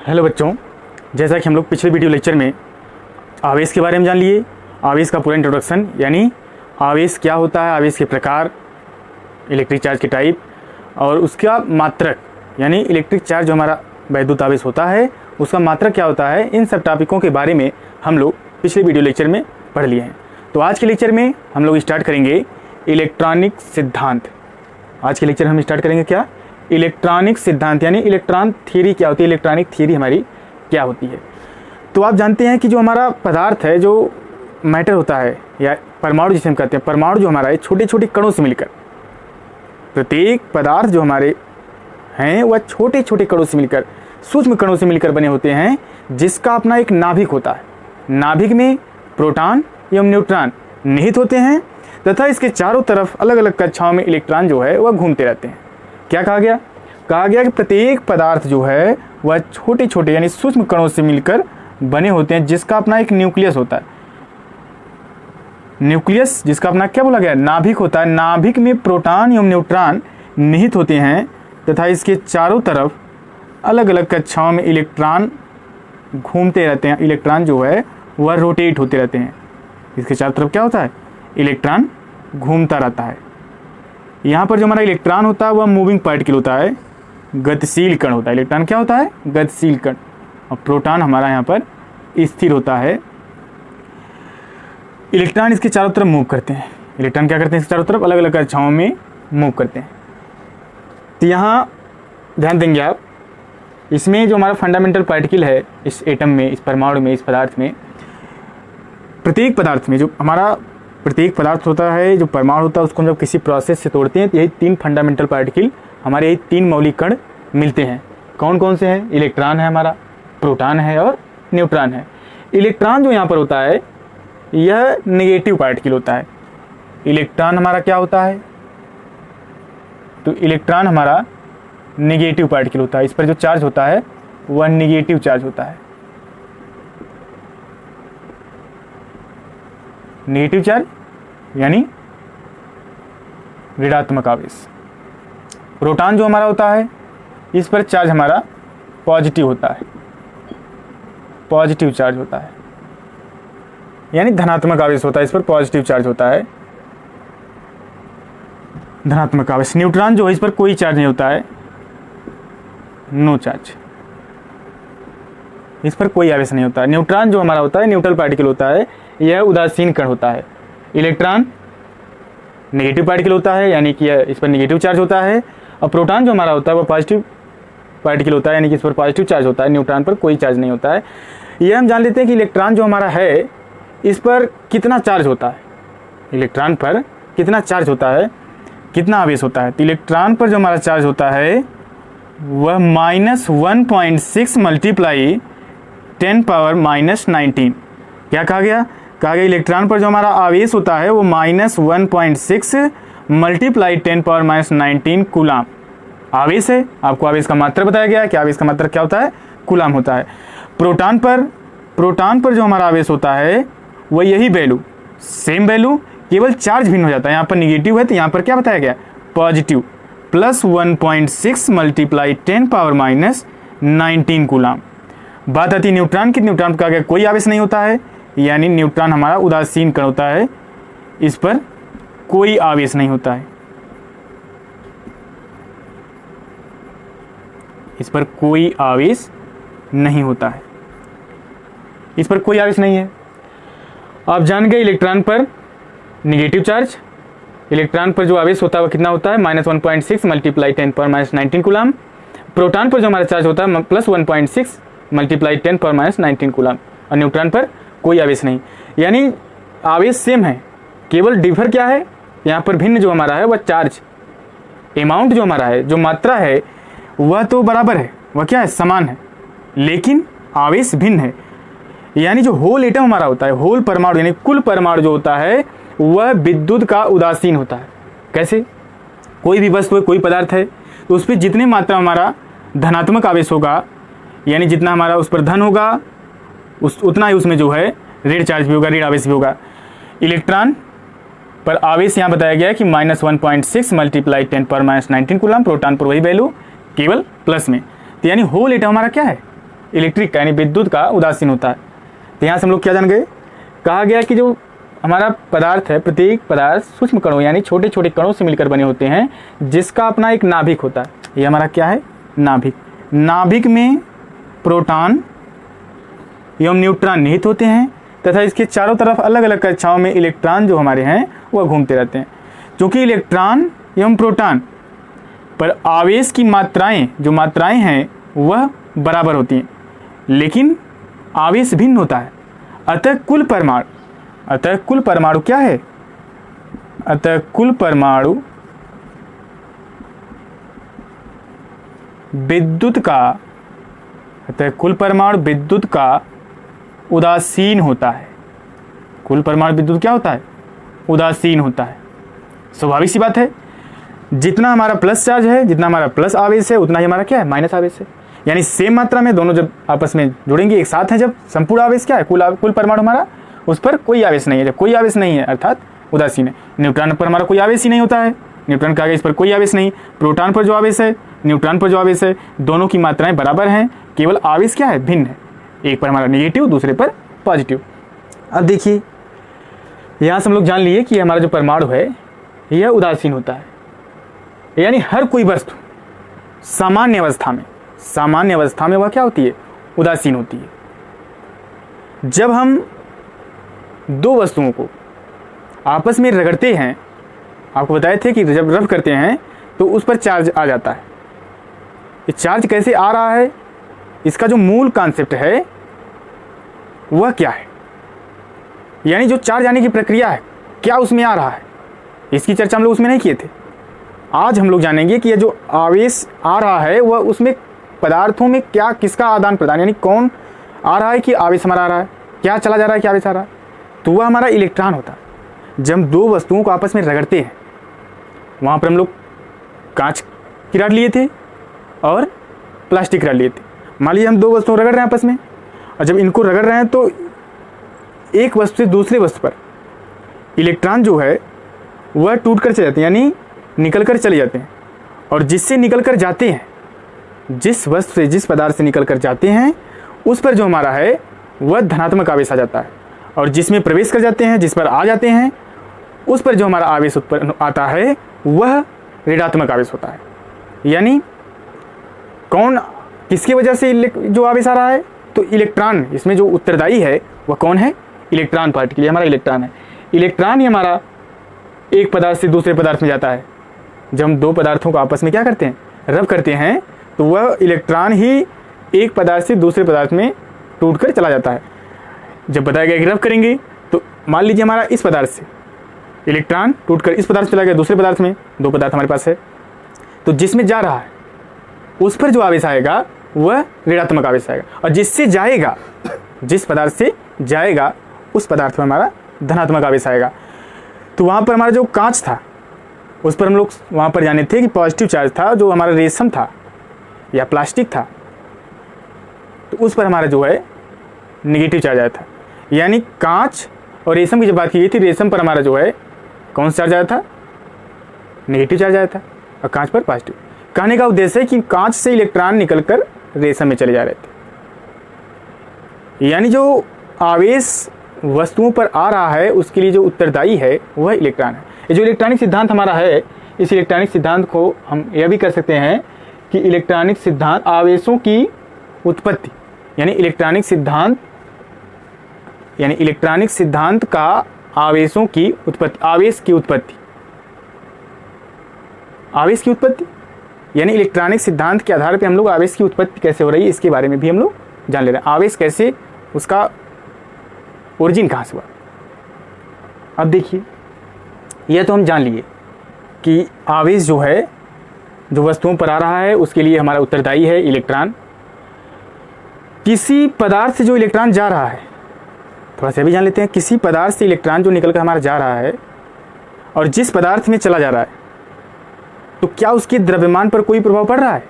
Hello बच्चों, जैसा कि हम लोग पिछले वीडियो लेक्चर में आवेश के बारे में जान लिए। आवेश का पूरा इंट्रोडक्शन, यानी आवेश क्या होता है, आवेश के प्रकार, इलेक्ट्रिक चार्ज के टाइप और उसका मात्रक, यानी इलेक्ट्रिक चार्ज जो हमारा वैद्युत आवेश होता है उसका मात्रक क्या होता है, इन सब टॉपिकों के बारे में हम लोग पिछले वीडियो लेक्चर में पढ़ लिए हैं। तो आज के लेक्चर में हम लोग स्टार्ट करेंगे इलेक्ट्रॉनिक सिद्धांत। आज के लेक्चर हम स्टार्ट करेंगे क्या, इलेक्ट्रॉनिक सिद्धांत, यानी इलेक्ट्रॉन थ्योरी क्या होती है, इलेक्ट्रॉनिक थ्योरी हमारी क्या होती है। तो आप जानते हैं कि जो हमारा पदार्थ है, जो मैटर होता है या परमाणु जिसे हम कहते हैं, परमाणु जो हमारा है छोटे छोटे कणों से मिलकर, प्रत्येक पदार्थ जो हमारे हैं वह छोटे छोटे कणों से मिलकर, सूक्ष्म कणों से मिलकर बने होते हैं, जिसका अपना एक नाभिक होता है। नाभिक में प्रोटॉन एवं न्यूट्रॉन निहित होते हैं तथा इसके चारों तरफ अलग अलग कक्षाओं में इलेक्ट्रॉन जो है वह घूमते रहते हैं। क्या कहा गया? कहा गया कि प्रत्येक पदार्थ जो है वह छोटे छोटे यानी सूक्ष्म कणों से मिलकर बने होते हैं, जिसका अपना एक न्यूक्लियस होता है। न्यूक्लियस जिसका अपना क्या बोला गया, नाभिक होता है। नाभिक में प्रोटॉन एवं न्यूट्रॉन निहित होते हैं तथा इसके चारों तरफ अलग अलग कक्षाओं में इलेक्ट्रॉन घूमते रहते हैं। इलेक्ट्रॉन जो है वह रोटेट होते रहते हैं। इसके चारों तरफ क्या होता है, इलेक्ट्रॉन घूमता रहता है। यहाँ पर जो हमारा इलेक्ट्रॉन होता है वह मूविंग पार्टिकल होता है, गतिशील कण होता है। इलेक्ट्रॉन क्या होता है, गतिशील कण। और प्रोटॉन हमारा यहाँ पर स्थिर होता है। इलेक्ट्रॉन इसके चारों तरफ मूव करते हैं। इलेक्ट्रॉन क्या करते हैं, इसके चारों तरफ अलग अलग कक्षाओं में मूव करते हैं। तो यहाँ ध्यान देंगे आप, इसमें जो हमारा फंडामेंटल पार्टिकल है, इस एटम में, इस परमाणु में, इस पदार्थ में, प्रत्येक पदार्थ में जो हमारा प्रत्येक पदार्थ होता है, जो परमाणु होता है, उसको जब किसी प्रोसेस से तोड़ते हैं तो यही तीन फंडामेंटल पार्टिकल, हमारे यही तीन मौलिक कण मिलते हैं। कौन कौन से हैं? इलेक्ट्रॉन है हमारा, प्रोटॉन है और न्यूट्रॉन है। इलेक्ट्रॉन जो यहाँ पर होता है यह नेगेटिव पार्टिकल होता है। इलेक्ट्रॉन हमारा क्या होता है, तो इलेक्ट्रॉन हमारा नेगेटिव पार्टिकल होता है। इस पर जो चार्ज होता है वह नेगेटिव चार्ज होता है। नेगेटिव चार्ज यानी ऋणात्मक आवेश। प्रोटॉन जो हमारा होता है इस पर चार्ज हमारा पॉजिटिव होता है, पॉजिटिव चार्ज होता है, यानी धनात्मक आवेश होता है। इस पर पॉजिटिव चार्ज होता है, धनात्मक आवेश। न्यूट्रॉन जो है इस पर कोई चार्ज नहीं होता है, नो चार्ज। इस पर कोई आवेश नहीं होता है। न्यूट्रॉन जो हमारा होता है न्यूट्रल पार्टिकल होता है, यह उदासीन कण होता है। इलेक्ट्रॉन नेगेटिव पार्टिकल होता है, यानी कि इस पर नेगेटिव चार्ज होता है। और प्रोटॉन जो हमारा होता है वह पॉजिटिव पार्टिकल होता है, यानी कि इस पर पॉजिटिव चार्ज होता है। न्यूट्रॉन पर कोई चार्ज नहीं होता है। यह हम जान लेते हैं कि इलेक्ट्रॉन जो हमारा है इस पर कितना चार्ज होता है, इलेक्ट्रॉन पर कितना चार्ज होता है, कितना आवेश होता है। तो इलेक्ट्रॉन पर जो हमारा चार्ज होता है वह -1.6 मल्टीप्लाई 10⁻⁻19। क्या कहा गया? कहा गया इलेक्ट्रॉन पर जो हमारा आवेश होता है वो -1.6 मल्टीप्लाई 10⁻⁻19 कूलाम आवेश है। आपको आवेश का मात्रा बताया गया है कि आवेश का मात्रा क्या होता है, कूलाम होता है। प्रोटॉन पर जो हमारा आवेश होता है वह यही वैल्यू, सेम वैल्यू, केवल चार्ज भिन्न हो जाता है। यहाँ पर निगेटिव है तो यहाँ पर क्या बताया गया, पॉजिटिव, +1.6 मल्टीप्लाई 10⁻⁻19 कूलाम। बात आती है न्यूट्रॉन की। न्यूट्रॉन का क्या कोई आवेश नहीं होता है, यानी न्यूट्रॉन हमारा उदासीन कण होता है, इस पर कोई आवेश नहीं होता है। इस पर कोई आवेश नहीं होता है, इस पर कोई आवेश नहीं है। आप जान गए इलेक्ट्रॉन पर नेगेटिव चार्ज, इलेक्ट्रॉन पर जो आवेश होता है वह कितना होता है, -1.6 मल्टीप्लाई 10⁻⁻19 कूलाम। प्रोटॉन पर जो हमारा चार्ज होता है +1.6 मल्टीप्लाई 10⁻⁻19 कूलाम। और न्यूट्रॉन पर कोई आवेश नहीं, यानी आवेश सेम है, केवल डिफर क्या है, यहाँ पर भिन्न जो हमारा है वह चार्ज अमाउंट जो हमारा है, जो मात्रा है वह तो बराबर है, वह क्या है, समान है, लेकिन आवेश भिन्न है। यानी जो होल एटम हमारा होता है, होल परमाणु यानी कुल परमाणु जो होता है वह विद्युत का उदासीन होता है। कैसे? कोई भी वस्तु है, कोई पदार्थ है, तो उस पर जितनी मात्रा हमारा धनात्मक आवेश होगा, यानी जितना हमारा उस पर धन होगा उतना ही उसमें जो है ऋण चार्ज भी होगा, ऋण आवेश भी होगा। इलेक्ट्रॉन पर आवेश यहाँ बताया गया है कि -1.6 मल्टीप्लाई 10⁻⁻19 कूलाम। प्रोटॉन पर वही वैल्यू, केवल प्लस में। तो यानी होल एटम हमारा क्या है, इलेक्ट्रिक का यानी विद्युत का उदासीन होता है। तो यहाँ से हम लोग क्या जान गए, कहा गया कि जो हमारा पदार्थ है, प्रत्येक पदार्थ सूक्ष्म कणों यानी छोटे छोटे कणों से मिलकर बने होते हैं, जिसका अपना एक नाभिक होता है। ये हमारा क्या है, नाभिक। नाभिक में प्रोटॉन एवं न्यूट्रॉन निहित होते हैं तथा इसके चारों तरफ अलग अलग कक्षाओं में इलेक्ट्रॉन जो हमारे हैं वह घूमते रहते हैं। क्योंकि इलेक्ट्रॉन एवं प्रोटॉन पर आवेश की मात्राएं, जो मात्राएं हैं वह बराबर होती हैं, लेकिन आवेश भिन्न होता है। अतः कुल परमाणु क्या है, अतः कुल परमाणु विद्युत का उदासीन होता है। कुल परमाणु विद्युत क्या होता है, उदासीन होता है। स्वाभाविक सी बात है, जितना हमारा प्लस चार्ज है, जितना हमारा प्लस आवेश है, उतना ही हमारा क्या है, माइनस आवेश है। यानी सेम मात्रा में दोनों जब आपस में जुड़ेंगे, एक साथ हैं, जब संपूर्ण आवेश क्या है, कुल परमाणु हमारा, उस पर कोई आवेश नहीं है। जब कोई आवेश नहीं है अर्थात उदासीन है। न्यूट्रॉन पर हमारा कोई आवेश ही नहीं होता है, न्यूट्रॉन का आवेश पर कोई आवेश नहीं। प्रोटॉन पर जो आवेश है, न्यूट्रॉन पर जो आवेश है, दोनों की मात्राएं बराबर हैं, केवल आवेश क्या है, भिन्न है। एक पर हमारा नेगेटिव, दूसरे पर पॉजिटिव। अब देखिए यहाँ से हम लोग जान लिए कि हमारा जो परमाणु है यह उदासीन होता है। यानी हर कोई वस्तु सामान्य अवस्था में वह क्या होती है, उदासीन होती है। जब हम दो वस्तुओं को आपस में रगड़ते हैं, आपको बताए थे कि जब रब करते हैं तो उस पर चार्ज आ जाता है। ये चार्ज कैसे आ रहा है, इसका जो मूल कॉन्सेप्ट है वह क्या है, यानी जो चार्ज आने की प्रक्रिया है क्या उसमें आ रहा है, इसकी चर्चा हम लोग उसमें नहीं किए थे। आज हम लोग जानेंगे कि यह जो आवेश आ रहा है वह उसमें पदार्थों में क्या, किसका आदान प्रदान, यानी कौन आ रहा है कि आवेश हमारा आ रहा है, क्या चला जा रहा है कि आवेश आ रहा है, तो वह हमारा इलेक्ट्रॉन होता है। जब दो वस्तुओं को आपस में रगड़ते हैं, वहाँ पर हम लोग कांच की रॉड लिए थे और प्लास्टिक की रॉड लिए थे। मान लीजिए हम दो वस्तुओं रगड़ रहे हैं आपस में, और जब इनको रगड़ रहे हैं तो एक वस्तु से दूसरे वस्तु पर इलेक्ट्रॉन जो है वह टूट कर चले जाते हैं, यानी निकल कर चले जाते हैं। और जिससे निकल कर जाते हैं, जिस वस्तु से, जिस पदार्थ से निकल कर जाते हैं, उस पर जो हमारा है वह धनात्मक आवेश आ जाता है। और जिसमें प्रवेश कर जाते हैं, जिस पर आ जाते हैं, उस पर जो हमारा आवेश उत्पन्न आता है वह ऋणात्मक आवेश होता है। यानी कौन, किसकी वजह से जो आवेश आ रहा है, तो इलेक्ट्रॉन, इसमें जो उत्तरदायी है वह कौन है, इलेक्ट्रॉन पार्टिकल, ये हमारा इलेक्ट्रॉन है। इलेक्ट्रॉन ही हमारा एक पदार्थ से दूसरे पदार्थ में जाता है। जब हम दो पदार्थों को आपस में क्या करते हैं, रब करते हैं, तो वह इलेक्ट्रॉन ही एक पदार्थ से दूसरे पदार्थ में टूट कर चला जाता है। जब बताया गया कि रब करेंगे, तो मान लीजिए हमारा इस पदार्थ से इलेक्ट्रॉन टूटकर इस पदार्थ चला गया दूसरे पदार्थ में, दो पदार्थ हमारे पास है, तो जिसमें जा रहा है उस पर जो आवेश आएगा वह ऋणात्मक आवेश आएगा, और जिससे जाएगा, जिस पदार्थ से जाएगा उस पदार्थ में हमारा धनात्मक आवेश आएगा। तो वहाँ पर हमारा जो कांच था उस पर हम लोग वहाँ पर जाने थे कि पॉजिटिव चार्ज था, जो हमारा रेशम था या प्लास्टिक था, तो उस पर हमारा जो है नेगेटिव चार्ज आया था। यानी कांच और रेशम की जब बात की गई थी, रेशम पर हमारा जो है कौन सा चार्ज आया था, नेगेटिव चार्ज आया था, और कांच पर पॉजिटिव। कहने का उद्देश्य है कि कांच से इलेक्ट्रॉन निकलकर रेशम में चले जा रहे थे। यानी जो आवेश वस्तुओं पर आ रहा है उसके लिए जो उत्तरदायी है वह इलेक्ट्रॉन है। ये जो इलेक्ट्रॉनिक सिद्धांत हमारा है, इस इलेक्ट्रॉनिक सिद्धांत को हम यह भी कर सकते हैं कि इलेक्ट्रॉनिक सिद्धांत आवेशों की उत्पत्ति, यानी इलेक्ट्रॉनिक सिद्धांत का आवेशों की उत्पत्ति, आवेश की उत्पत्ति, यानी इलेक्ट्रॉनिक सिद्धांत के आधार पर हम लोग आवेश की उत्पत्ति कैसे हो रही है इसके बारे में भी हम लोग जान ले रहे हैं। आवेश कैसे, उसका ओरिजिन कहाँ से हुआ। अब देखिए, यह तो हम जान लिए कि आवेश जो है, जो वस्तुओं पर आ रहा है उसके लिए हमारा उत्तरदायी है इलेक्ट्रॉन। किसी पदार्थ से जो इलेक्ट्रॉन जा रहा है, थोड़ा सा भी जान लेते हैं, किसी पदार्थ से इलेक्ट्रॉन जो निकलकर हमारा जा रहा है और जिस पदार्थ में चला जा रहा है, तो क्या उसके द्रव्यमान पर कोई प्रभाव पड़ रहा है?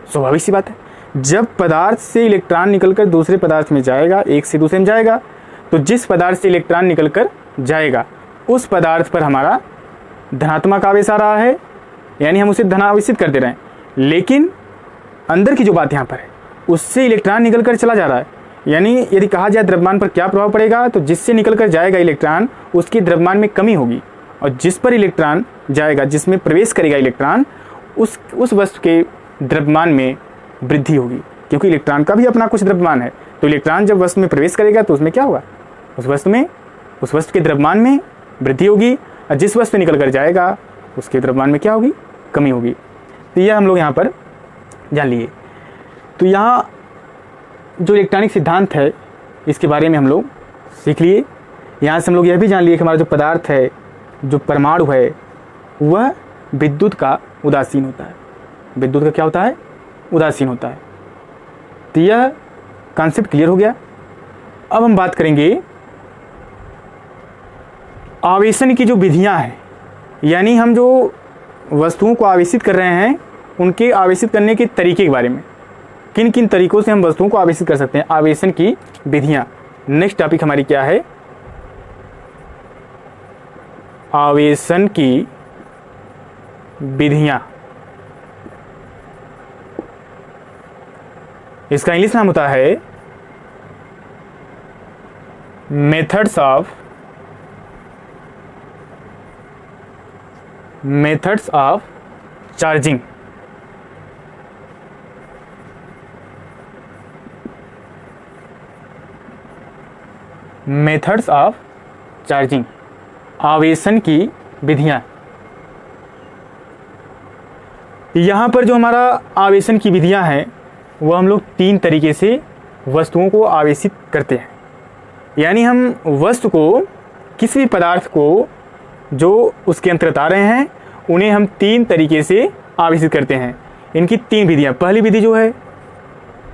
स्वाभाविक सी बात है। जब पदार्थ से इलेक्ट्रॉन निकलकर दूसरे पदार्थ में जाएगा, एक से दूसरे में जाएगा, तो जिस पदार्थ से इलेक्ट्रॉन निकलकर जाएगा उस पदार्थ पर हमारा धनात्मक आवेश आ रहा है, यानी हम उसे धनावेशित कर दे रहे हैं। लेकिन अंदर की जो बात यहाँ पर है उससे इलेक्ट्रॉन निकल कर चला जा रहा है। यानी यदि कहा जाए द्रव्यमान पर क्या प्रभाव पड़ेगा, तो जिससे निकल कर जाएगा इलेक्ट्रॉन उसकी द्रव्यमान में कमी होगी, और जिस पर इलेक्ट्रॉन जाएगा, जिसमें प्रवेश करेगा इलेक्ट्रॉन, उस वस्तु के द्रव्यमान में वृद्धि होगी, क्योंकि इलेक्ट्रॉन का भी अपना कुछ द्रव्यमान है। तो इलेक्ट्रॉन जब वस्तु में प्रवेश करेगा तो उसमें क्या होगा, उस वस्तु के द्रव्यमान में वृद्धि होगी, और जिस वस्तु निकल कर जाएगा उसके द्रव्यमान में क्या होगी, कमी होगी। तो यह हम लोग यहाँ पर जान लिए। तो यहाँ जो इलेक्ट्रॉनिक सिद्धांत है इसके बारे में हम लोग सीख लिए। यहाँ से हम लोग यह भी जान लिए कि हमारा जो पदार्थ है, जो परमाणु है, वह विद्युत का उदासीन होता है। विद्युत का क्या होता है, उदासीन होता है। तो यह कॉन्सेप्ट क्लियर हो गया। अब हम बात करेंगे आवेशन की जो विधियां हैं, यानी हम जो वस्तुओं को आवेशित कर रहे हैं उनके आवेशित करने के तरीके के बारे में, किन किन तरीकों से हम वस्तुओं को आवेशित कर सकते हैं, आवेशन की विधियां। नेक्स्ट टॉपिक हमारी क्या है, आवेशन की विधियां। इसका इंग्लिश नाम होता है methods of charging. Methods of charging, आवेशन की विधियां। यहाँ पर जो हमारा आवेशन की विधियां हैं वह हम लोग 3 तरीके से वस्तुओं को आवेशित करते हैं। यानी हम वस्तु को, किसी भी पदार्थ को जो उसके अंतर्गत आ रहे हैं उन्हें हम 3 तरीके से आवेशित करते हैं। इनकी 3 विधियां। पहली विधि जो है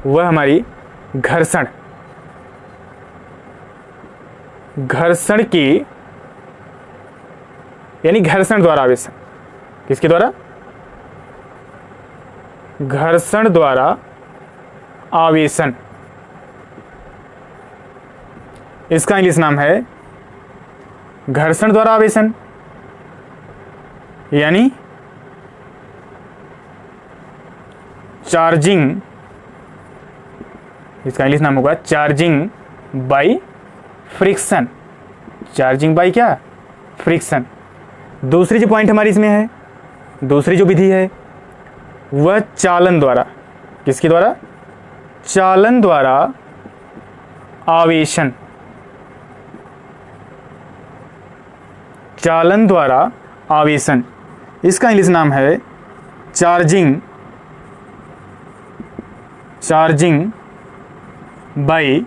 वह हमारी घर्षण की, यानी घर्षण द्वारा आवेशन। किसके द्वारा, घर्षण द्वारा आवेशन। इसका इंग्लिश नाम है घर्षण द्वारा आवेशन, यानी चार्जिंग। इसका इंग्लिश नाम होगा charging by friction. Charging bye क्या, फ्रिक्शन। दूसरी जो पॉइंट हमारी इसमें है, दूसरी जो विधि है वह चालन द्वारा। किसके द्वारा, चालन द्वारा आवेशन। चालन द्वारा आवेशन। इसका इंग्लिश नाम है charging by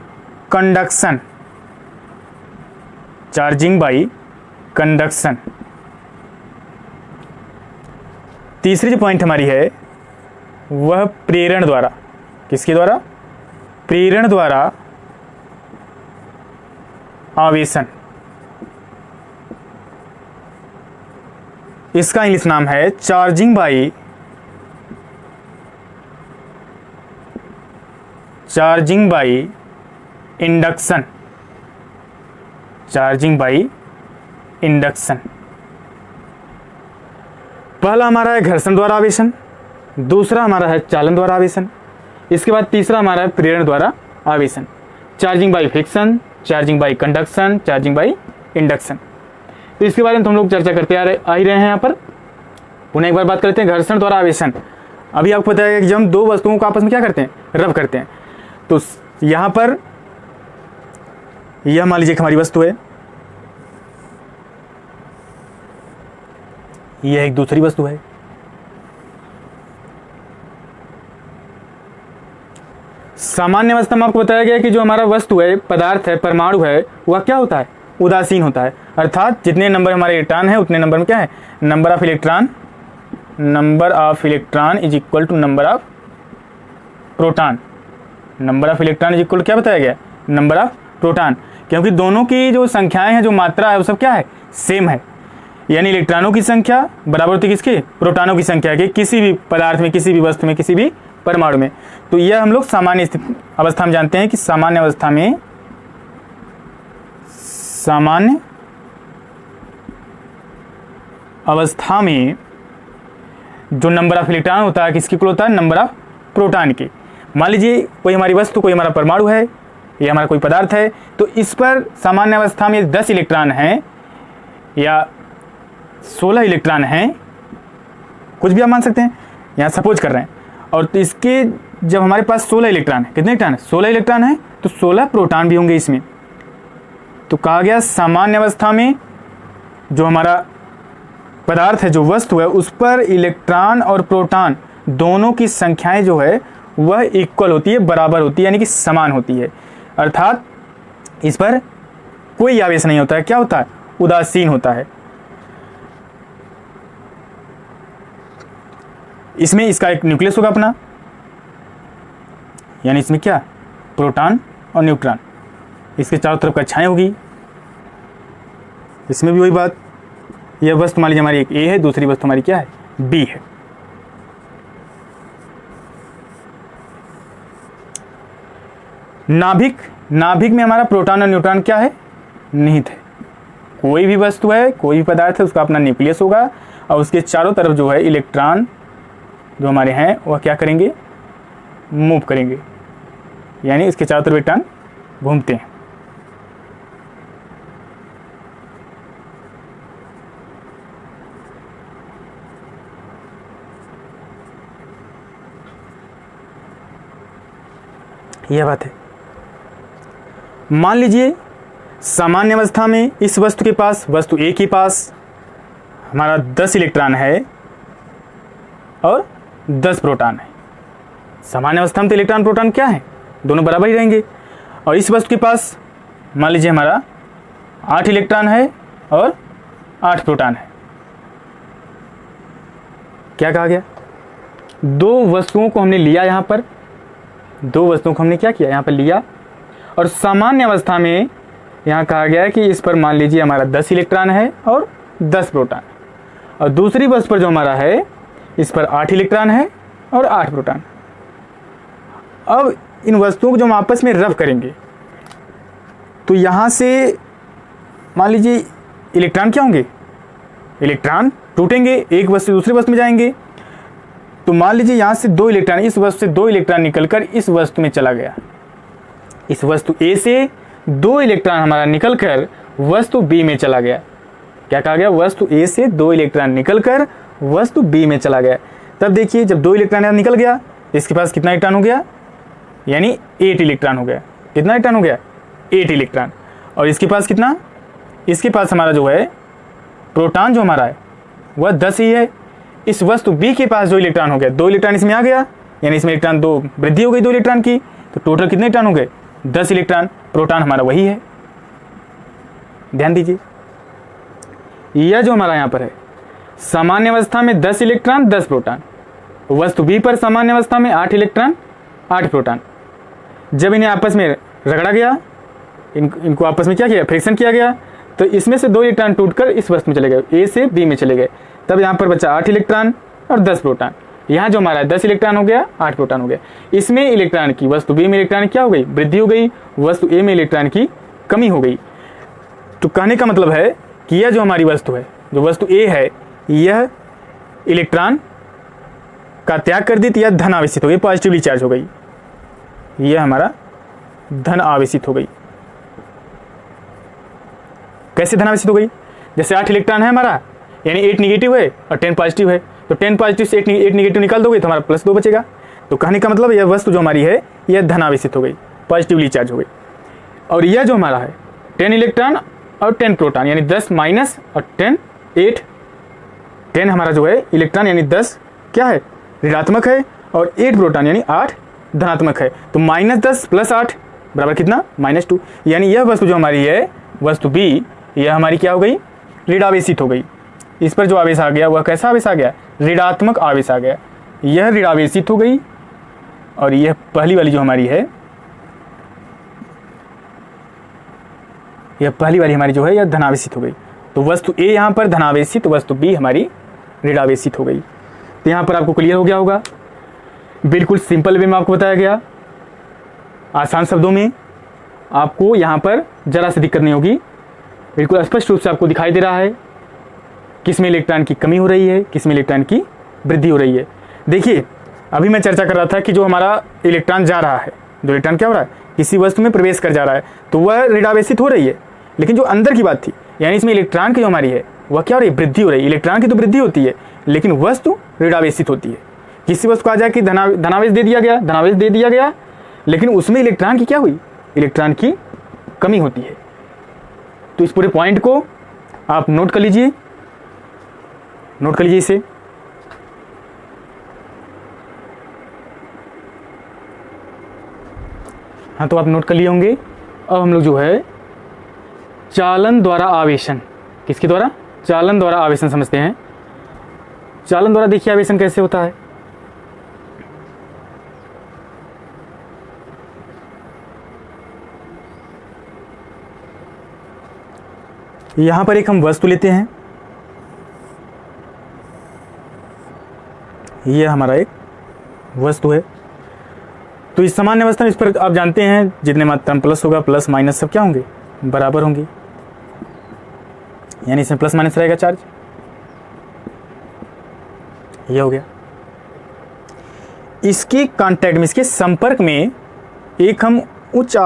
conduction. Charging by conduction. तीसरी जो पॉइंट हमारी है वह प्रेरण द्वारा। किसके द्वारा, प्रेरण द्वारा आवेशन। इसका इंग्लिश नाम है charging by induction. Charging by induction. पहला हमारा है घर्षण द्वारा आवेशन, दूसरा हमारा है चालन द्वारा आवेशन, इसके बाद तीसरा हमारा है प्रेरण द्वारा आवेशन। Charging by friction, charging by conduction, charging by induction. तो इसके बारे में हम लोग चर्चा करते आ ही रहे हैं। यहाँ पर पुनः एक बार बात करते हैं घर्षण द्वारा आवेशन। अभी आपको पता है कि जब हम 2 वस्तुओं को आपस में क्या करते हैं, रब करते हैं। तो यहाँ पर यह मान लीजिए हमारी वस्तु है, यह एक दूसरी वस्तु है। सामान्य अवस्था में आपको बताया गया कि जो हमारा वस्तु है, पदार्थ है, परमाणु है, वह क्या होता है, उदासीन होता है। अर्थात जितने नंबर हमारे इलेक्ट्रॉन है उतने नंबर में क्या है, number of electron is equal to number of proton. Number of electron is equal to क्या बताया गया, नंबर ऑफ प्रोटॉन। क्योंकि दोनों की जो संख्याएं हैं, जो मात्रा है, वो सब क्या है, सेम है। यानी इलेक्ट्रॉनों की संख्या बराबर होती है किसके, प्रोटॉनों की संख्या के, किसी भी पदार्थ में, किसी भी वस्तु में, किसी भी परमाणु में। तो यह हम लोग सामान्य अवस्था में जानते हैं कि सामान्य अवस्था में जो नंबर ऑफ इलेक्ट्रॉन होता है किसके इक्वल होता है, नंबर ऑफ प्रोटॉन की। मान लीजिए कोई हमारी वस्तु, कोई हमारा परमाणु है, ये हमारा कोई पदार्थ है, तो इस पर सामान्य अवस्था में 10 इलेक्ट्रॉन हैं या 16 इलेक्ट्रॉन हैं, कुछ भी आप मान सकते हैं, यहाँ सपोज कर रहे हैं। और तो इसके जब हमारे पास 16 इलेक्ट्रॉन है, कितने इलेक्ट्रॉन है? 16 इलेक्ट्रॉन है, तो 16 प्रोटॉन भी होंगे इसमें। तो कहा गया सामान्य अवस्था में जो हमारा पदार्थ है, जो वस्तु है, उस पर इलेक्ट्रॉन और प्रोटॉन दोनों की संख्याएं जो है वह इक्वल होती है, बराबर होती है, यानी कि समान होती है। अर्थात इस पर कोई आवेश नहीं होता है। क्या होता है? उदासीन होता है। इसमें इसका एक न्यूक्लियस होगा अपना, यानी इसमें क्या? प्रोटॉन और न्यूट्रॉन, इसके चारों तरफ कक्षाएं होगी। इसमें भी वही बात, यह वस्तु मान लीजिए हमारी एक ए है, दूसरी वस्तु हमारी क्या है? बी है। नाभिक में हमारा प्रोटॉन और न्यूट्रॉन क्या है? निहित है। कोई भी वस्तु है, कोई भी पदार्थ है, उसका अपना न्यूक्लियस होगा और उसके चारों तरफ जो है इलेक्ट्रॉन जो हमारे हैं वह क्या करेंगे? मूव करेंगे, यानी इसके चारों तरफ इलेक्ट्रॉन घूमते हैं। यह बात है। मान लीजिए सामान्य अवस्था में इस वस्तु के पास, वस्तु ए के पास हमारा 10 इलेक्ट्रॉन है और 10 प्रोटॉन है। सामान्य अवस्था में तो इलेक्ट्रॉन प्रोटॉन क्या है? दोनों बराबर ही रहेंगे। और इस वस्तु के पास मान लीजिए हमारा 8 इलेक्ट्रॉन है और 8 प्रोटॉन है। क्या कहा गया? दो वस्तुओं को हमने लिया, यहाँ पर दो वस्तुओं को हमने क्या किया? यहाँ पर लिया। और सामान्य अवस्था में यहाँ कहा गया है कि इस पर मान लीजिए हमारा 10 इलेक्ट्रॉन है और 10 प्रोटॉन, और दूसरी वस्तु पर जो हमारा है इस पर 8 इलेक्ट्रॉन है और 8 प्रोटॉन। अब इन वस्तुओं को जो हम आपस में रब करेंगे तो यहाँ से मान लीजिए इलेक्ट्रॉन क्या होंगे? इलेक्ट्रॉन टूटेंगे, एक वस्तु दूसरी वस्तु में जाएंगे। तो मान लीजिए यहाँ से 2 इलेक्ट्रॉन, इस वस्तु से 2 इलेक्ट्रॉन निकलकर इस वस्तु में चला गया। इस वस्तु ए से 2 इलेक्ट्रॉन हमारा निकलकर वस्तु बी में चला गया। क्या कहा गया? वस्तु ए से 2 इलेक्ट्रॉन निकलकर वस्तु बी में चला गया। तब देखिए जब 2 इलेक्ट्रॉन निकल गया, इसके पास कितना इलेक्ट्रॉन हो गया? यानी 8 इलेक्ट्रॉन हो गया। कितना इलेक्ट्रॉन हो गया? 8 इलेक्ट्रॉन। और इसके पास कितना? इसके पास हमारा जो है प्रोटॉन जो हमारा है वह 10 ही है। इस वस्तु बी के पास जो इलेक्ट्रॉन हो गया, 2 इलेक्ट्रॉन इसमें आ गया, यानी इसमें इलेक्ट्रॉन 2 वृद्धि हो गई 2 इलेक्ट्रॉन की। तो टोटल कितने इलेक्ट्रॉन हो गए? 10 इलेक्ट्रॉन। प्रोटॉन हमारा वही है। ध्यान दीजिए, यह जो हमारा यहाँ पर है सामान्य अवस्था में 10 इलेक्ट्रॉन 10 प्रोटॉन, वस्तु बी पर सामान्य अवस्था में 8 इलेक्ट्रॉन 8 प्रोटॉन। जब इन्हें आपस में रगड़ा गया, इनको आपस में क्या किया? फ्रिक्शन किया गया, तो इसमें से 2 इलेक्ट्रॉन टूटकर इस वस्तु में चले गए, ए से बी में चले गए। तब यहाँ पर बचा 8 इलेक्ट्रॉन और 10 प्रोटॉन। यहाँ जो हमारा 10 इलेक्ट्रॉन हो गया, 8 प्रोटॉन हो गया। इसमें इलेक्ट्रॉन की, वस्तु बी में इलेक्ट्रॉन क्या हो गई? वृद्धि हो गई। वस्तु ए में इलेक्ट्रॉन की कमी हो गई। तो कहने का मतलब है कि यह जो हमारी वस्तु है, जो वस्तु ए है, यह इलेक्ट्रॉन का त्याग कर दी, तो यह धन आवेशित हो गई, पॉजिटिवली चार्ज हो गई। यह हमारा धन आवेशित हो गई। कैसे धन आवेशित हो गई? जैसे 8 इलेक्ट्रॉन है हमारा, यानी 8 निगेटिव है और 10 पॉजिटिव है, तो 10 पॉजिटिव से 8 निगेटिव निकाल दोगे तो हमारा +2 बचेगा। तो कहने का मतलब यह वस्तु जो हमारी है यह धन आवेशित हो गई, पॉजिटिवली चार्ज हो गई। और यह जो हमारा है 10 इलेक्ट्रॉन और 10 प्रोटॉन, यानी 10 माइनस और 10 8। 10 हमारा जो है इलेक्ट्रॉन यानी 10 क्या है? ऋणात्मक है, और 8 प्रोटॉन यानी 8 धनात्मक है। तो -10 + 8 बराबर कितना? -2। यानी यह वस्तु जो हमारी है, वस्तु बी, यह हमारी क्या हो गई? ऋणावेशित हो गई। इस पर जो आवेश आ गया वह कैसा आवेश आ गया? ऋणात्मक आवेश आ गया। यह ऋणावेशित हो गई, और यह पहली वाली जो हमारी है, यह पहली वाली हमारी जो है यह धनावेशित हो गई। तो वस्तु ए यहाँ पर धनावेशित, वस्तु बी हमारी ऋणावेशित हो गई। तो यहाँ पर आपको क्लियर हो गया होगा। बिल्कुल सिंपल वे में आपको बताया गया, आसान शब्दों में। आपको यहाँ पर जरा सी दिक्कत नहीं होगी, बिल्कुल स्पष्ट रूप से आपको दिखाई दे रहा है किस में इलेक्ट्रॉन की कमी हो रही है, किस में इलेक्ट्रॉन की वृद्धि हो रही है। देखिए अभी मैं चर्चा कर रहा था कि जो हमारा इलेक्ट्रॉन जा रहा है, जो इलेक्ट्रॉन क्या हो रहा है, किसी वस्तु में प्रवेश कर जा रहा है, तो वह ऋण आवेशित हो रही है। लेकिन जो अंदर की बात थी, यानी इसमें इलेक्ट्रॉन की जो हमारी है वह क्या हो रही है, वृद्धि हो रही है। इलेक्ट्रॉन की तो वृद्धि होती है, लेकिन वस्तु ऋण आवेशित होती है। किसी वस्तु को आ जाए कि धनावेश दे दिया गया, लेकिन उसमें इलेक्ट्रॉन की क्या हुई, इलेक्ट्रॉन की कमी होती है। तो इस पूरे पॉइंट को आप नोट कर लीजिए, इसे। हाँ, तो आप नोट कर लिए होंगे। अब हम लोग जो है चालन द्वारा आवेशन, किसके द्वारा, चालन द्वारा आवेशन समझते हैं। चालन द्वारा देखिए आवेशन कैसे होता है। यहां पर एक हम वस्तु लेते हैं, यह हमारा एक वस्तु है। तो इस सामान्य अवस्था में इस पर आप जानते हैं जितने मात्रा प्लस होगा, प्लस माइनस सब क्या होंगे, बराबर होंगे, यानी इसमें प्लस माइनस रहेगा चार्ज। ये हो गया। इसके कांटेक्ट में, इसके संपर्क में एक हम उच्च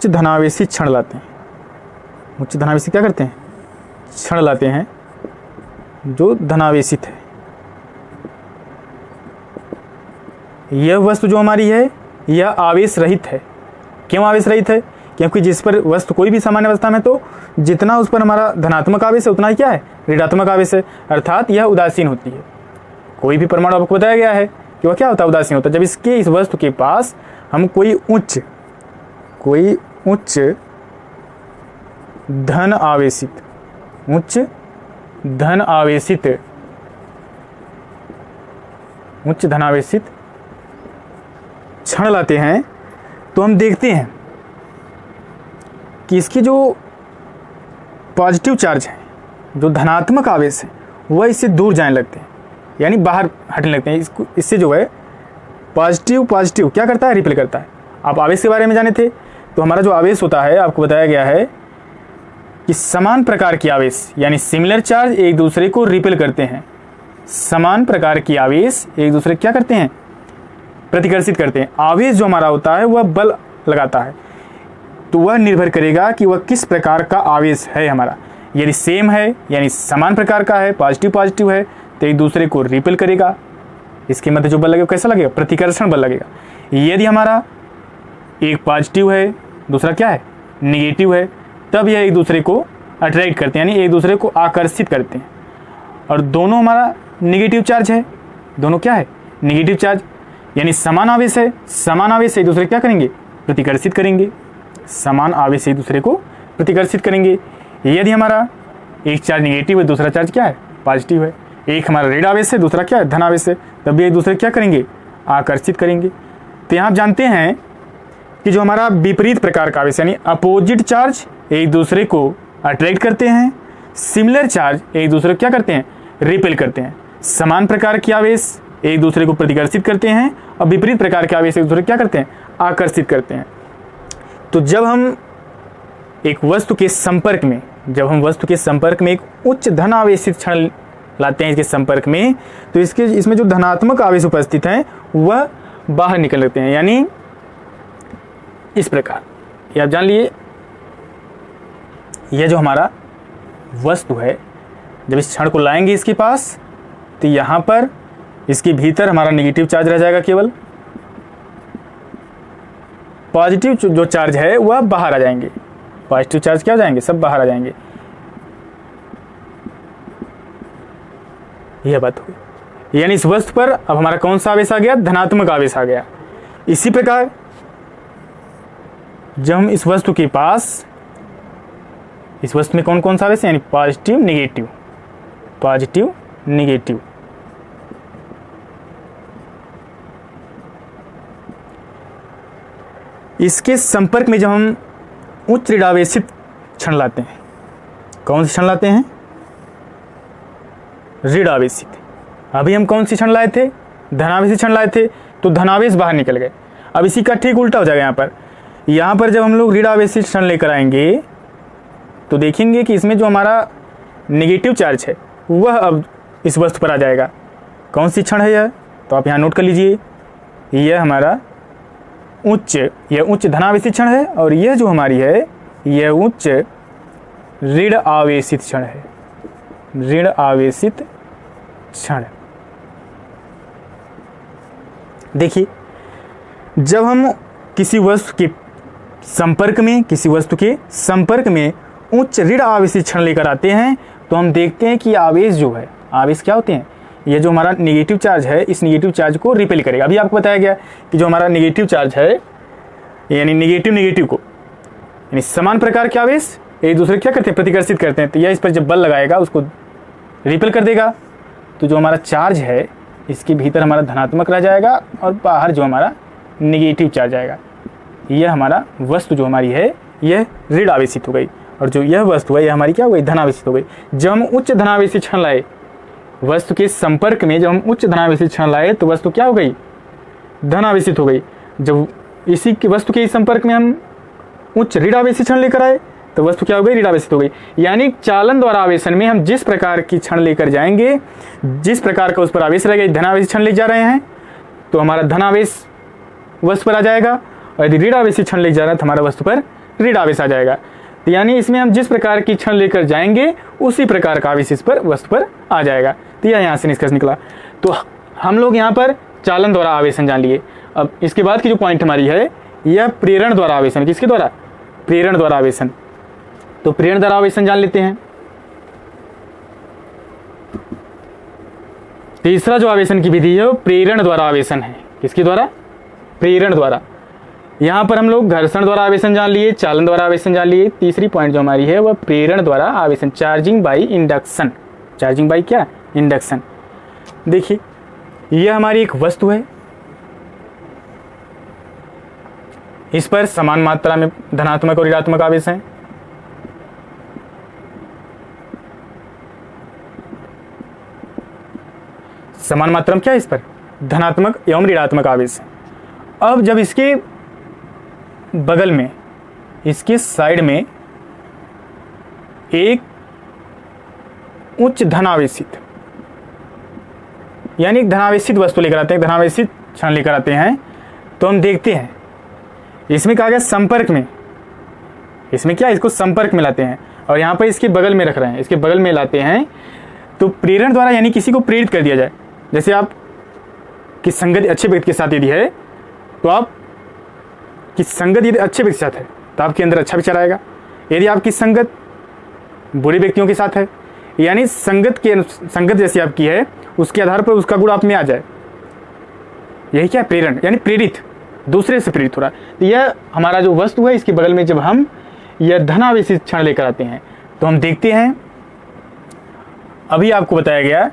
धनावेशित क्षण लाते हैं। उच्च धनावेशित क्या करते हैं, क्षण लाते हैं जो धनावेशित है। यह वस्तु जो हमारी है यह आवेश रहित है। क्यों आवेश रहित है, क्योंकि जिस पर वस्तु कोई भी सामान्य अवस्था में तो जितना उस पर हमारा धनात्मक आवेश है उतना ही क्या है, ऋणात्मक आवेश है, अर्थात यह उदासीन होती है। कोई भी परमाणु आपको बताया गया है कि वह क्या होता है, उदासीन होता है। जब इस वस्तु के पास हम कोई उच्च धन आवेशित क्षण लाते हैं, तो हम देखते हैं कि इसकी जो पॉजिटिव चार्ज है, जो धनात्मक आवेश है, वह इससे दूर जाने लगते हैं, यानी बाहर हटने लगते हैं। इससे जो है पॉजिटिव क्या करता है, रिपेल करता है। आप आवेश के बारे में जाने थे, तो हमारा जो आवेश होता है आपको बताया गया है कि समान प्रकार की आवेश यानी सिमिलर चार्ज एक दूसरे को रिपेल करते हैं। समान प्रकार की आवेश एक दूसरे क्या करते हैं, प्रतिकर्षित करते हैं। आवेश जो हमारा होता है वह बल लगाता है, तो वह निर्भर करेगा कि वह किस प्रकार का आवेश है हमारा। यदि सेम है यानी समान प्रकार का है, पॉजिटिव है, तो एक दूसरे को रिपेल करेगा। इसके मध्य जो बल लगेगा कैसा लगेगा, प्रतिकर्षण बल लगेगा। यदि हमारा एक पॉजिटिव है, दूसरा क्या है, निगेटिव है, तब यह एक दूसरे को अट्रैक्ट करते हैं, यानी एक दूसरे को आकर्षित करते हैं। और दोनों हमारा निगेटिव चार्ज है, दोनों क्या है, निगेटिव चार्ज, यानी समान आवेश है। समान आवेश से एक दूसरे क्या करेंगे, प्रतिकर्षित करेंगे। समान आवेश से एक दूसरे को प्रतिकर्षित करेंगे। यदि हमारा एक चार्ज निगेटिव है, दूसरा चार्ज क्या है, पॉजिटिव है, एक हमारा ऋण आवेश है, दूसरा क्या है, धन आवेश है, तब भी एक दूसरे क्या करेंगे, आकर्षित करेंगे। तो यहाँ आप जानते हैं कि जो हमारा विपरीत प्रकार का आवेश यानी अपोजिट चार्ज एक दूसरे को अट्रैक्ट करते हैं, सिमिलर चार्ज एक दूसरे को क्या करते हैं, रिपेल करते हैं। समान प्रकार के आवेश एक दूसरे को प्रतिकर्षित करते हैं और विपरीत प्रकार के आवेश एक दूसरे को क्या करते हैं, आकर्षित करते हैं। तो जब हम एक वस्तु के संपर्क में एक उच्च धन आवेशित क्षण लाते हैं इसके संपर्क में, तो इसमें जो धनात्मक आवेश उपस्थित हैं वह बाहर निकल लेते हैं, यानी इस प्रकार। ये आप जान लिए, यह जो हमारा वस्तु है जब इस क्षण को लाएंगे इसके पास, तो यहाँ पर इसके भीतर हमारा नेगेटिव चार्ज रह जाएगा, केवल पॉजिटिव जो चार्ज है वह बाहर आ जाएंगे। पॉजिटिव चार्ज क्या हो जाएंगे, सब बाहर आ जाएंगे। यह बात हुई, यानी इस वस्तु पर अब हमारा कौन सा आवेश आ गया, धनात्मक आवेश आ गया। इसी प्रकार जब हम इस वस्तु के पास, इस वस्तु में कौन कौन सा आवेश है, यानी पॉजिटिव नेगेटिव, इसके संपर्क में जब हम उच्च ऋणावेशित क्षण लाते हैं, कौन से क्षण लाते हैं, ऋणावेशित। अभी हम कौन सी क्षण लाए थे, धनावेशित क्षण लाए थे, तो धनावेश बाहर निकल गए। अब इसी का ठीक उल्टा हो जाएगा। यहाँ पर जब हम लोग ऋणावेशित क्षण लेकर आएंगे तो देखेंगे कि इसमें जो हमारा नेगेटिव चार्ज है वह अब इस वस्तु पर आ जाएगा। कौन सी क्षण है यह, तो आप यहाँ नोट कर लीजिए, यह हमारा यह उच्च धनावेशित क्षण है, और यह जो हमारी है यह उच्च ऋण आवेशित क्षण है, ऋण आवेशित क्षण। देखिए, जब हम किसी वस्तु के संपर्क में उच्च ऋण आवेशित क्षण लेकर आते हैं तो हम देखते हैं कि आवेश जो है, आवेश क्या होते हैं, ये जो हमारा नेगेटिव चार्ज है इस नेगेटिव चार्ज को रिपेल करेगा। अभी आपको बताया गया कि जो हमारा नेगेटिव चार्ज है यानी नेगेटिव को यानी समान प्रकार के आवेश एक दूसरे क्या करते हैं, प्रतिकर्षित करते हैं, तो यह इस पर जब बल लगाएगा उसको रिपेल कर देगा। तो जो हमारा चार्ज है इसके भीतर हमारा धनात्मक रह जाएगा और बाहर जो हमारा नेगेटिव चार्ज आएगा। यह हमारा वस्तु जो हमारी है यह ऋण आवेशित हो गई, और जो यह वस्तु है यह हमारी क्या हो गई, धनावेशित हो गई। जब हम उच्च धनावेशित क्षण लाए वस्तु के संपर्क में, जब हम उच्च धनावेशित क्षण लाए तो वस्तु क्या हो गई, धनावेशित हो गई। जब इसी की वस्तु के संपर्क में हम उच्च ऋण आवेशित क्षण लेकर आए तो वस्तु क्या हो गई, ऋण आवेशित हो गई। यानी चालन द्वारा आवेशन में हम जिस प्रकार की क्षण लेकर जाएंगे, जिस प्रकार का उस पर आवेश रहेगा, धनावेशित क्षण ले जा रहे हैं तो हमारा धनावेश वस्तु पर आ जाएगा, और यदि ऋण आवेशित क्षण ले जा रहा है तो हमारा वस्तु पर ऋण आवेश आ जाएगा। तो यानी इसमें हम जिस प्रकार की क्षण लेकर जाएंगे उसी प्रकार का आवेश इस पर वस्तु पर आ जाएगा। तो यह यहाँ से निष्कर्ष निकला। तो हम लोग यहाँ पर चालन द्वारा आवेशन जान लिए। अब इसके बाद की जो पॉइंट हमारी है यह प्रेरण द्वारा आवेशन, किसके द्वारा, प्रेरण द्वारा आवेशन। तो प्रेरण द्वारा आवेशन जान लेते हैं। तीसरा जो आवेशन की विधि है वो प्रेरण द्वारा आवेशन है, किसके द्वारा, प्रेरण द्वारा। यहाँ पर हम लोग घर्षण द्वारा आवेशन जान लिए, चालन द्वारा आवेशन जान लिए। तीसरी पॉइंट जो हमारी है वह प्रेरण द्वारा आवेशन, charging by induction, charging by क्या, इंडक्शन। देखिए, यह हमारी एक वस्तु है, इस पर समान मात्रा में धनात्मक और ऋणात्मक आवेश हैं। समान मात्रा में क्या है, इस पर धनात्मक एवं ऋणात्मक आवेश है। अब जब इसके बगल में, इसके साइड में एक उच्च धनावेशित यानी धनावेशित वस्तु लेकर आते हैं, धनावेशित क्षण लेकर आते हैं, तो हम देखते हैं इसमें कहा गया संपर्क में, इसमें क्या, इसको संपर्क में लाते हैं और यहाँ पर इसके बगल में रख रहे हैं, इसके बगल में लाते हैं। तो प्रेरण द्वारा यानी किसी को प्रेरित कर दिया जाए। जैसे आप की संगत अच्छे व्यक्ति के साथ यदि है तो आप की संगत यदि अच्छे व्यक्ति के साथ है तो आपके अंदर अच्छा विचार आएगा। यदि आपकी संगत बुरे व्यक्तियों के साथ है यानी संगत जैसी आपकी है उसके आधार पर उसका गुण आप में आ जाए, यही क्या है, प्रेरण यानी प्रेरित, दूसरे से प्रेरित हो रहा है। तो यह हमारा जो वस्तु है इसके बगल में जब हम यह धनावेशित क्षण लेकर आते हैं तो हम देखते हैं, अभी आपको बताया गया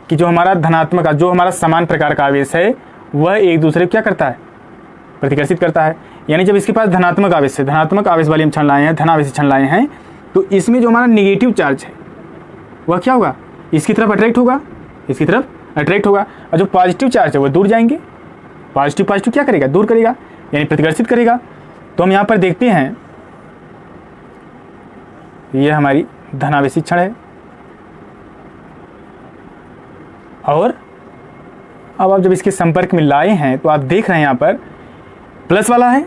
कि जो हमारा धनात्मक, जो हमारा समान प्रकार का आवेश है वह एक दूसरे को क्या करता है, प्रतिकर्षित करता है। यानी जब इसके पास धनात्मक आवेश है, धनात्मक आवेश वाली हम क्षण लाए हैं, धनावेशित क्षण लाए हैं, तो इसमें जो हमारा नेगेटिव चार्ज है वह क्या होगा, इसकी तरफ अट्रैक्ट होगा, इसकी तरफ अट्रैक्ट होगा, और जो पॉजिटिव चार्ज है वह दूर जाएंगे। पॉजिटिव क्या करेगा, दूर करेगा यानी प्रतिकर्षित करेगा। तो हम यहाँ पर देखते हैं यह हमारी धनावेशित क्षण है, और अब आप जब इसके संपर्क में लाए हैं तो आप देख रहे हैं यहाँ पर प्लस वाला है,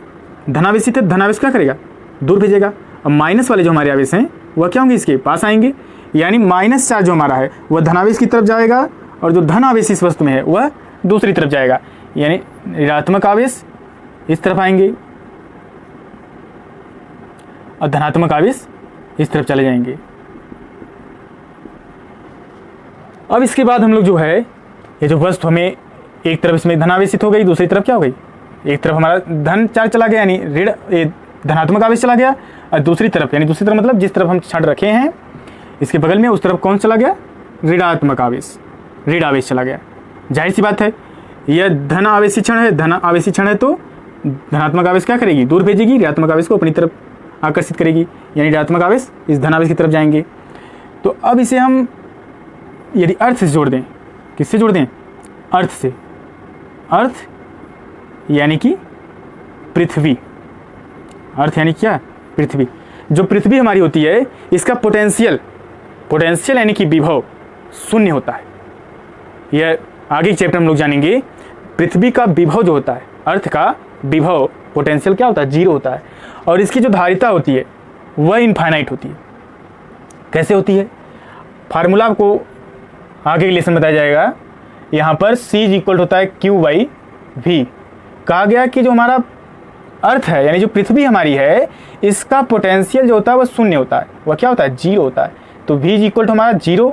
धनावेशित है, धनावेश क्या करेगा, दूर भेजेगा। और माइनस वाले जो हमारे आवेश हैं वह क्या होंगे, इसके पास आएंगे। यानी माइनस चार्ज जो हमारा है वह धनावेश की तरफ जाएगा और जो धनावेश इस वस्तु में है वह दूसरी तरफ जाएगा। यानी ऋणात्मक आवेश इस तरफ आएंगे और धनात्मक आवेश इस तरफ चले जाएंगे। अब इसके बाद हम लोग जो है ये जो वस्तु हमें एक तरफ इसमें धनावेशित हो गई, दूसरी तरफ क्या हो गई, एक तरफ हमारा धन चार्ज चला गया यानी ऋण धनात्मक आवेश चला गया, और दूसरी तरफ यानी दूसरी तरफ मतलब जिस तरफ हम क्षण रखे हैं इसके बगल में उस तरफ कौन चला गया, ऋणात्मक आवेश, ऋण आवेश चला गया। जाहिर सी बात है यह धन आवेशित क्षण है, धन आवेशित क्षण है तो धनात्मक आवेश क्या करेगी, दूर भेजेगी, ऋणात्मक आवेश को अपनी तरफ आकर्षित करेगी, यानी ऋणात्मक आवेश इस धनावेश की तरफ जाएंगे। तो अब इसे हम यदि अर्थ से जोड़ दें, किससे जोड़ दें, अर्थ से, अर्थ यानी कि पृथ्वी, अर्थ यानी क्या, पृथ्वी। जो पृथ्वी हमारी होती है इसका पोटेंशियल यानी कि विभव शून्य होता है। यह आगे के चैप्टर हम लोग जानेंगे पृथ्वी का विभव जो होता है, अर्थ का विभव पोटेंशियल क्या होता है, 0 होता है, और इसकी जो धारिता होती है वह इनफाइनाइट होती है। कैसे होती है, फार्मूला आपको आगे के लेसन बताया जाएगा। यहाँ पर C इक्वल होता है Q/V। कहा गया कि जो हमारा अर्थ है यानी जो पृथ्वी हमारी है, इसका पोटेंशियल जो होता है वह शून्य होता है, वह क्या होता है, 0 होता है। तो V इक्वल हमारा 0,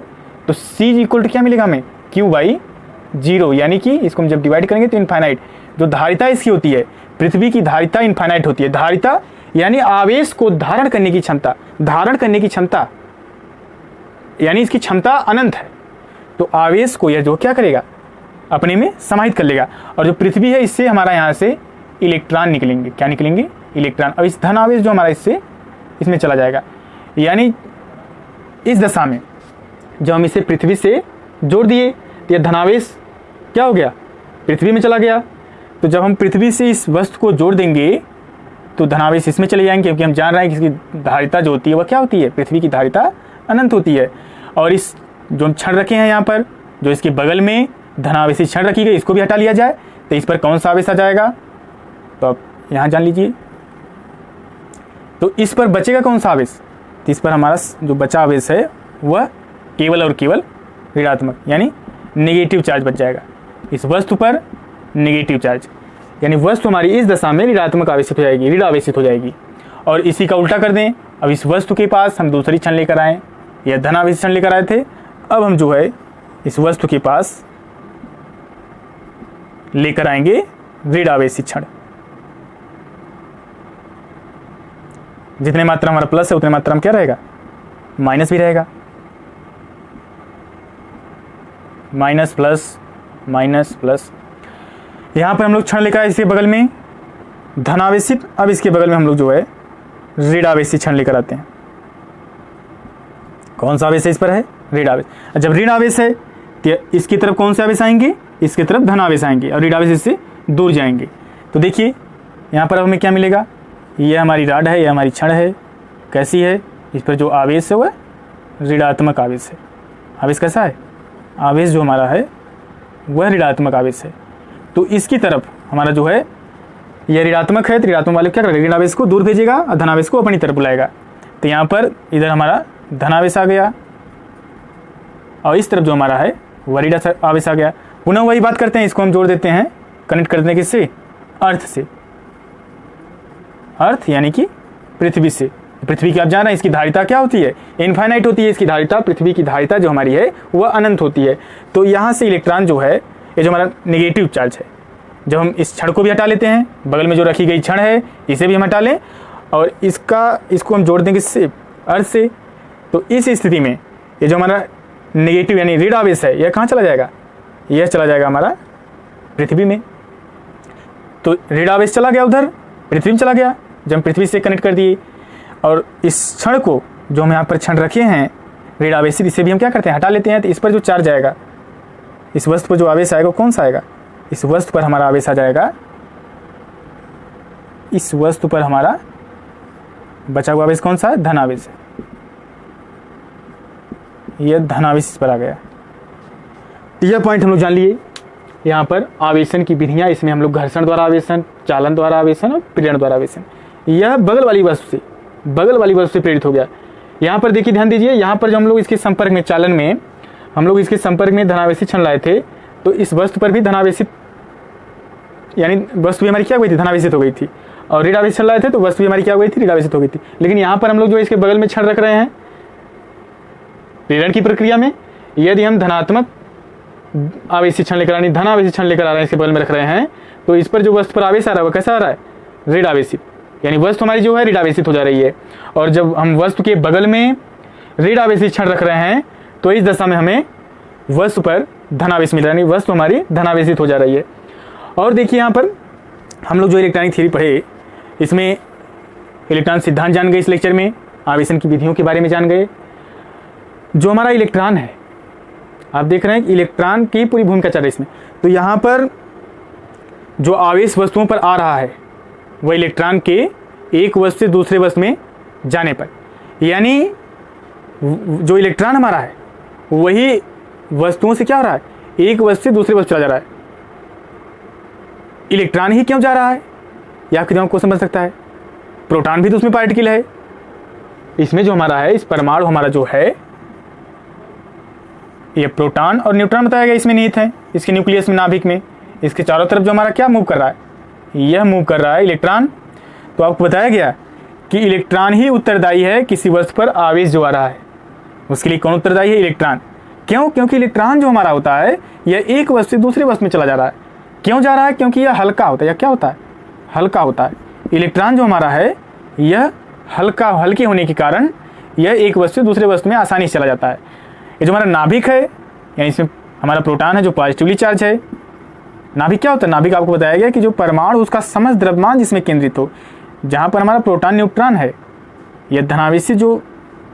तो C इक्वल क्या मिलेगा हमें, Q/0, यानी कि इसको हम जब डिवाइड करेंगे तो इनफाइनाइट जो धारिता इसकी होती है, पृथ्वी की धारिता इनफाइनाइट होती है। धारिता यानी आवेश को धारण करने की क्षमता, धारण करने की क्षमता यानी इसकी क्षमता अनंत है। तो आवेश को यह जो क्या करेगा, अपने में समाहित कर लेगा। और जो पृथ्वी है इससे हमारा यहाँ से इलेक्ट्रॉन निकलेंगे, क्या निकलेंगे, इलेक्ट्रॉन। और इस धन आवेश जो हमारा इसमें चला जाएगा, यानी इस दशा में जब हम इसे पृथ्वी से जोड़ दिए तो यह धनावेश क्या हो गया, पृथ्वी में चला गया। तो जब हम पृथ्वी से इस वस्तु को जोड़ देंगे तो धनावेश इसमें चले जाएंगे, क्योंकि हम जान रहे हैं कि इसकी धारिता जो होती है वह क्या होती है, पृथ्वी की धारिता अनंत होती है। और इस जो हम क्षण रखे हैं यहाँ पर, जो इसके बगल में धनावेशी क्षण रखी गई, इसको भी हटा लिया जाए तो इस पर कौन सा आवेश आ जाएगा, तो आप यहाँ जान लीजिए। तो इस पर बचेगा कौन सा आवेश, तो इस पर हमारा जो बचा आवेश है वह केवल और केवल ऋणात्मक यानी नेगेटिव चार्ज बच जाएगा। इस वस्तु पर नेगेटिव चार्ज, यानी वस्तु हमारी इस दशा में ऋणात्मक आवेशित हो जाएगी, ऋण आवेशित हो जाएगी। और इसी का उल्टा कर दें, अब इस वस्तु के पास हम दूसरी क्षण लेकर आए, या धन आवेशित क्षण लेकर आए थे, अब हम जो है इस वस्तु के पास लेकर आएंगे ऋण आवेशित क्षण। जितने मात्रा हमारा प्लस है उतने मात्रा में क्या रहेगा, माइनस भी रहेगा, माइनस प्लस माइनस प्लस। यहाँ पर हम लोग क्षण लेकर आए इसके बगल में धनावेशित, अब इसके बगल में हम लोग जो है ऋण आवेशित क्षण लेकर आते हैं। कौन सा आवेश है इस पर है, ऋण आवेश। जब ऋण आवेश है तो इसकी तरफ कौन से आवेश आएंगे, इसकी तरफ धन आवेश आएंगे, और ऋण आवेश इससे दूर जाएंगे। तो देखिए यहाँ पर हमें क्या मिलेगा, यह हमारी राड है, यह हमारी क्षण है, कैसी है, इस पर जो आवेश है वह ऋणात्मक आवेश है। आवेश कैसा है, आवेश जो हमारा है वह ऋणात्मक आवेश है। तो इसकी तरफ हमारा जो है यह ऋणात्मक है, तो ऋणात्मक वाले क्या करेगा, ऋण आवेश को दूर भेजेगा और धनावेश को अपनी तरफ बुलाएगा। तो यहाँ पर इधर हमारा धनावेश आ गया और इस तरफ जो हमारा है वह ऋण आवेश आ गया। पुनः वही बात करते हैं, इसको हम जोड़ देते हैं, कनेक्ट करते हैं किससे, अर्थ से। अर्थ यानी कि पृथ्वी से। पृथ्वी की आप जान रहे हैं इसकी धारिता क्या होती है, इनफाइनाइट होती है इसकी धारिता। पृथ्वी की धारिता जो हमारी है वह अनंत होती है। तो यहाँ से इलेक्ट्रॉन जो है, ये जो हमारा नेगेटिव चार्ज है, जब हम इस क्षण को भी हटा लेते हैं, बगल में जो रखी गई क्षण है इसे भी हम हटा लें, और इसको हम जोड़ देंगे इससे, अर्थ से। तो इस स्थिति में ये जो हमारा नेगेटिव यानी ऋण आवेश है, यह कहाँ चला जाएगा, यह चला जाएगा हमारा पृथ्वी में। तो ऋण आवेश चला गया उधर, पृथ्वी में चला गया, जब हम पृथ्वी से कनेक्ट कर दिए। और इस क्षण को जो हम यहाँ पर क्षण रखे हैं ऋण आवेशित, इसे भी हम क्या करते हैं, हटा लेते हैं। तो इस पर जो चार्ज आएगा, इस वस्तु पर जो आवेश आएगा कौन सा आएगा, इस वस्तु पर हमारा आवेश आ जाएगा, इस वस्तु पर हमारा बचा हुआ आवेश कौन सा है, धन आवेश है। यह धन आवेश इस पर आ गया। तो यह पॉइंट हम लोग जान लिए। यहाँ पर आवेशन की विधियाँ, इसमें हम लोग घर्षण द्वारा आवेशन, चालन द्वारा आवेशन और प्रेरण द्वारा आवेशन। यह बगल वाली वस्तु से प्रेरित हो गया। यहाँ पर देखिए, ध्यान दीजिए, यहाँ पर जो हम लोग इसके संपर्क में, चालन में हम लोग इसके संपर्क में धनावेशित क्षण लाए थे, तो इस वस्तु पर भी धनावेशित यानी वस्तु भी हमारी क्या हुई थी, धनावेशित हो गई थी। और ऋण आवेशित क्षण लाए थे तो वस्तु भी हमारी क्या हो गई थी, ऋण आवेशित हो गई थी। लेकिन यहाँ पर हम लोग जो इसके बगल में क्षण रख रहे हैं प्रेरण की प्रक्रिया में, यदि हम धनात्मक आवेशित क्षण लेकर, धन आवेशित क्षण लेकर आ रहे हैं, इसके बगल में रख रहे हैं, तो इस पर जो वस्तु पर आवेश आ रहा है वह कैसा आ रहा है, ऋण आवेशित, यानी वस्तु हमारी जो है ऋण आवेशित हो जा रही है। और जब हम वस्तु के बगल में ऋण आवेशित क्षण रख रहे हैं तो इस दशा में हमें वस्तु पर धनावेश मिल रहा है, यानी वस्तु हमारी धनावेशित हो जा रही है। और देखिए यहाँ पर हम लोग जो इलेक्ट्रॉनिक थ्योरी पढ़े, इसमें इलेक्ट्रॉन सिद्धांत जान गए, इस लेक्चर में आवेशन की विधियों के बारे में जान गए। जो हमारा इलेक्ट्रॉन है, आप देख रहे हैं कि इलेक्ट्रॉन की पूरी भूमिका चल रही है इसमें। तो यहाँ पर जो आवेश वस्तुओं पर आ रहा है वह इलेक्ट्रॉन के एक वस्तु से दूसरे वस्तु में जाने पर, यानी जो इलेक्ट्रॉन हमारा है वही वस्तुओं से क्या हो रहा है, एक वस्तु से दूसरे वस्तु चला जा रहा है, इलेक्ट्रॉन ही क्यों जा रहा है? या फिर क्वेश्चन बन सकता है, प्रोटॉन भी तो उसमें पार्टिकल है। इसमें जो हमारा है, इस परमाणु हमारा जो है, ये प्रोटॉन और न्यूट्रॉन बताया गया इसमें निहित है, इसके न्यूक्लियस में, नाभिक में। इसके चारों तरफ जो हमारा क्या मूव कर रहा है, यह मूव कर रहा है इलेक्ट्रॉन। तो आपको बताया गया कि इलेक्ट्रॉन ही उत्तरदायी है किसी वस्तु पर आवेश जो आ रहा है, उसके लिए कौन उत्तरदायी है? इलेक्ट्रॉन। क्यों? क्योंकि इलेक्ट्रॉन जो हमारा होता है यह एक वस्तु से दूसरी वस्तु में चला जा रहा है। क्यों जा रहा है? क्योंकि यह हल्का होता है। या क्या होता है? हल्का होता है। इलेक्ट्रॉन जो हमारा है यह हल्के होने के कारण यह एक वस्तु से दूसरे वस्तु में आसानी से चला जाता है। ये जो हमारा नाभिक है, यानी इसमें हमारा प्रोटॉन है जो पॉजिटिवली चार्ज है। नाभिक क्या होता है? नाभिक आपको बताया गया कि जो परमाणु उसका समस्त द्रव्यमान जिसमें केंद्रित हो, जहाँ पर हमारा प्रोटॉन न्यूट्रॉन है, यह धनावेशित जो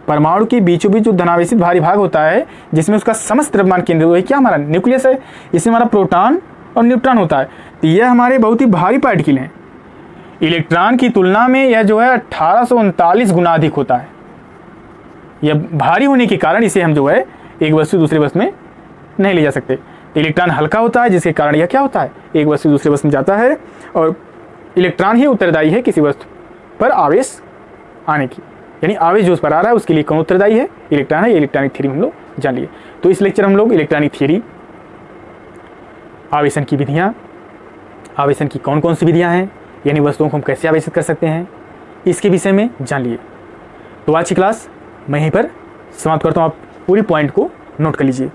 परमाणु के बीचों बीच जो धनावेशित भारी भाग होता है जिसमें उसका समस्त द्रव्यमान केंद्रित हो, क्या हमारा न्यूक्लियस है, इसमें हमारा प्रोटॉन और न्यूट्रॉन होता है। तो यह हमारे बहुत ही भारी पार्टिकल हैं। इलेक्ट्रॉन की तुलना में यह जो है 1839 गुना अधिक होता है। यह भारी होने के कारण इसे हम जो है एक वस्तु दूसरे वस्तु में नहीं ले जा सकते। तो इलेक्ट्रॉन हल्का होता है जिसके कारण यह क्या होता है, एक वस्तु दूसरे वस्तु में जाता है, और इलेक्ट्रॉन ही उत्तरदायी है किसी वस्तु पर आवेश आने की। यानी आवेश जो उस पर आ रहा है उसके लिए कौन उत्तरदायी है? इलेक्ट्रॉन है। ये इलेक्ट्रॉनिक थ्योरी हम लोग जान लिए। तो इस लेक्चर हम लोग इलेक्ट्रॉनिक थ्योरी, आवेशन की विधियाँ, आवेशन की कौन कौन सी विधियाँ हैं, यानी वस्तुओं को हम कैसे आवेशित कर सकते हैं, इसके विषय में जान लिए। तो आज की क्लास मैं यहीं पर समाप्त करता हूँ। आप पूरी पॉइंट को नोट कर लीजिए।